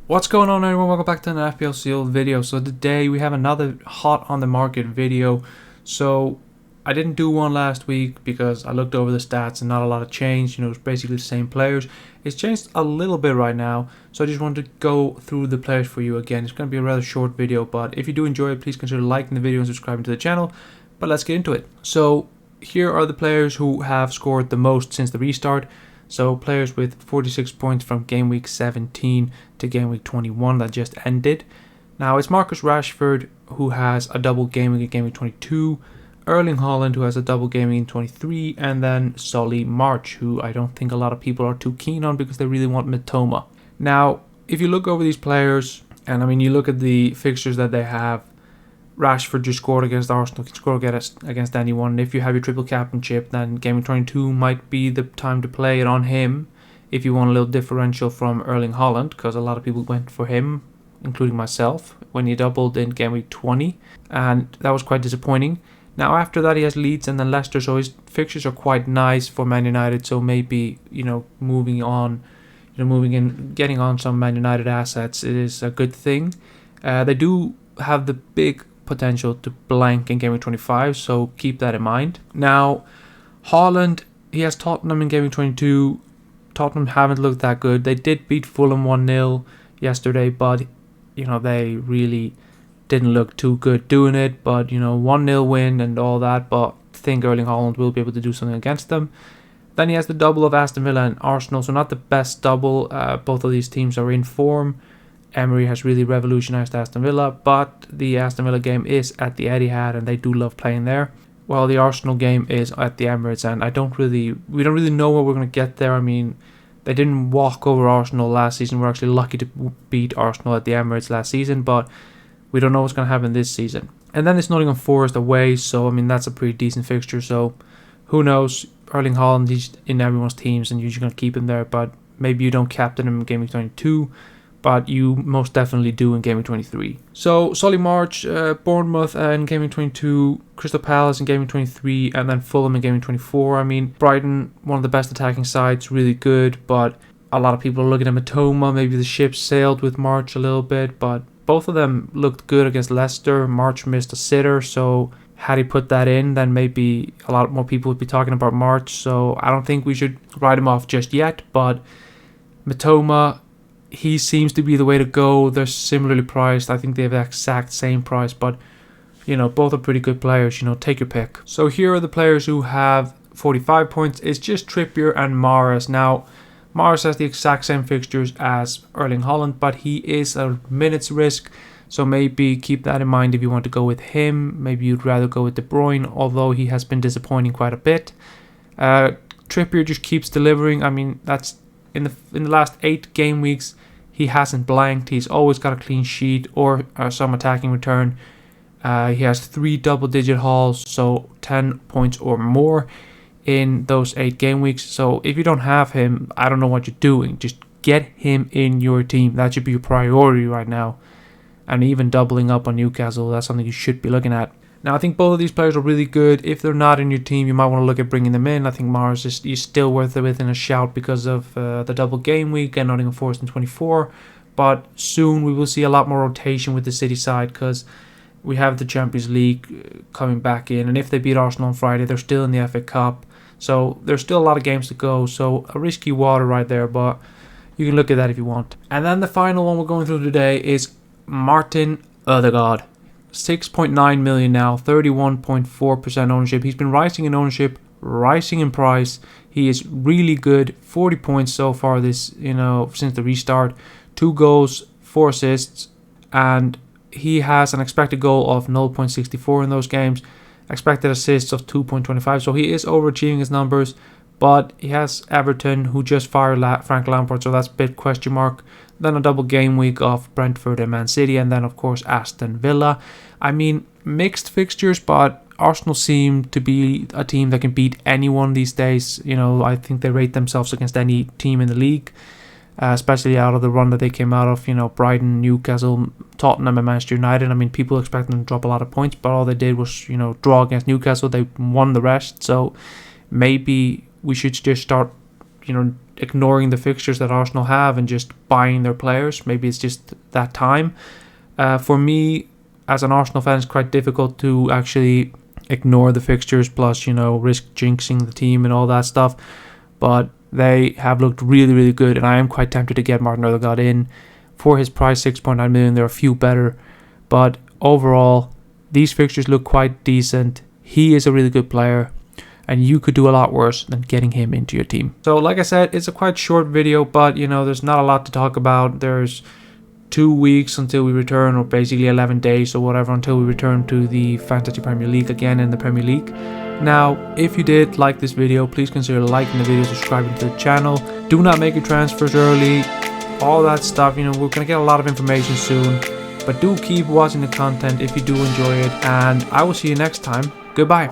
What's going on, everyone? Welcome back to an FPL Sealed video. So today we have another hot on the market video. So I didn't do one last week because I looked over the stats and not a lot of change. It's basically the same players. It's changed a little bit right now, so I just wanted to go through the players for you again. It's going to be a rather short video, but if you do enjoy it, please consider liking the video and subscribing to the channel. But let's get into it. So here are the players who have scored the most since the restart. So players with 46 points from game week 17 to game week 21 that just ended. Now it's Marcus Rashford, who has a double game week in game week 22, Erling Haaland, who has a double game week in 23, and then Solly March, who I don't think a lot of people are too keen on because they really want Mitoma. Now if you look over these players, and you look at the fixtures that they have, Rashford just scored against Arsenal, can score against anyone. And if you have your triple captainship, then game week 22 might be the time to play it on him if you want a little differential from Erling Haaland, because a lot of people went for him, including myself, when he doubled in game week 20, and that was quite disappointing. Now after that he has Leeds and then Leicester, so his fixtures are quite nice for Man United, so maybe moving in, getting on some Man United assets is a good thing. They do have the big potential to blank in game week 25, so keep that in mind. Now Haaland, he has Tottenham in game week 22. Tottenham haven't looked that good. They did beat Fulham 1-0 yesterday, but they really didn't look too good doing it. But 1-0 win and all that, but I think Erling Haaland will be able to do something against them. Then he has the double of Aston Villa and Arsenal, so not the best double. Both of these teams are in form. Emery has really revolutionized Aston Villa, but the Aston Villa game is at the Etihad and they do love playing there, while the Arsenal game is at the Emirates, and we don't really know what we're going to get there. They didn't walk over Arsenal last season. We're actually lucky to beat Arsenal at the Emirates last season, but we don't know what's going to happen this season. And then it's Nottingham Forest away, so that's a pretty decent fixture, so who knows. Erling Haaland, he's in everyone's teams and you're just going to keep him there, but maybe you don't captain him in game week 22, but you most definitely do in game week 23. So Solly March, Bournemouth in game week 22, Crystal Palace in game week 23, and then Fulham in game week 24. Brighton, one of the best attacking sides, really good, but a lot of people are looking at Mitoma. Maybe the ship sailed with March a little bit, but both of them looked good against Leicester. March missed a sitter, so had he put that in, then maybe a lot more people would be talking about March. So I don't think we should write him off just yet, but Mitoma, he seems to be the way to go. They're similarly priced. I think they have the exact same price, but both are pretty good players. Take your pick. So here are the players who have 45 points. It's just Trippier and Mahrez. Now Mahrez has the exact same fixtures as Erling Haaland, but he is a minutes risk, so maybe keep that in mind if you want to go with him. Maybe you'd rather go with De Bruyne, although he has been disappointing quite a bit. Trippier just keeps delivering. That's in the last 8 game weeks, he hasn't blanked. He's always got a clean sheet or some attacking return. He has 3 double-digit hauls, so 10 points or more in those 8 game weeks. So if you don't have him, I don't know what you're doing. Just get him in your team. That should be your priority right now. And even doubling up on Newcastle, that's something you should be looking at. Now, I think both of these players are really good. If they're not in your team, you might want to look at bringing them in. I think Mahrez is still worth it within a shout because of the double game week and Nottingham Forest in 24. But soon we will see a lot more rotation with the City side because we have the Champions League coming back in. And if they beat Arsenal on Friday, they're still in the FA Cup. So there's still a lot of games to go. So a risky water right there, but you can look at that if you want. And then the final one we're going through today is Martin Odegaard. 6.9 million now, 31.4% ownership. He's been rising in ownership, rising in price. He is really good. 40 points so far this, since the restart. 2 goals, 4 assists, and he has an expected goal of 0.64 in those games. Expected assists of 2.25. So he is overachieving his numbers, but he has Everton, who just fired Frank Lampard, so that's a bit question mark. Then a double game week of Brentford and Man City, and then of course Aston Villa. Mixed fixtures, but Arsenal seem to be a team that can beat anyone these days. I think they rate themselves against any team in the league, especially out of the run that they came out of. Brighton, Newcastle, Tottenham and Manchester United. People expect them to drop a lot of points, but all they did was, draw against Newcastle. They won the rest, so maybe we should just start, ignoring the fixtures that Arsenal have and just buying their players. Maybe it's just that time. For me, as an Arsenal fan, it's quite difficult to actually ignore the fixtures, plus, risk jinxing the team and all that stuff. But they have looked really, really good, and I am quite tempted to get Martin Odegaard in. For his price, 6.9 million, there are a few better. But overall, these fixtures look quite decent. He is a really good player, and you could do a lot worse than getting him into your team. So like I said, it's a quite short video, but there's not a lot to talk about. There's 2 weeks until we return, or basically 11 days or whatever, until we return to the Fantasy Premier League again in the Premier League. Now, if you did like this video, please consider liking the video, subscribing to the channel. Do not make your transfers early, all that stuff. We're going to get a lot of information soon, but do keep watching the content if you do enjoy it, and I will see you next time. Goodbye.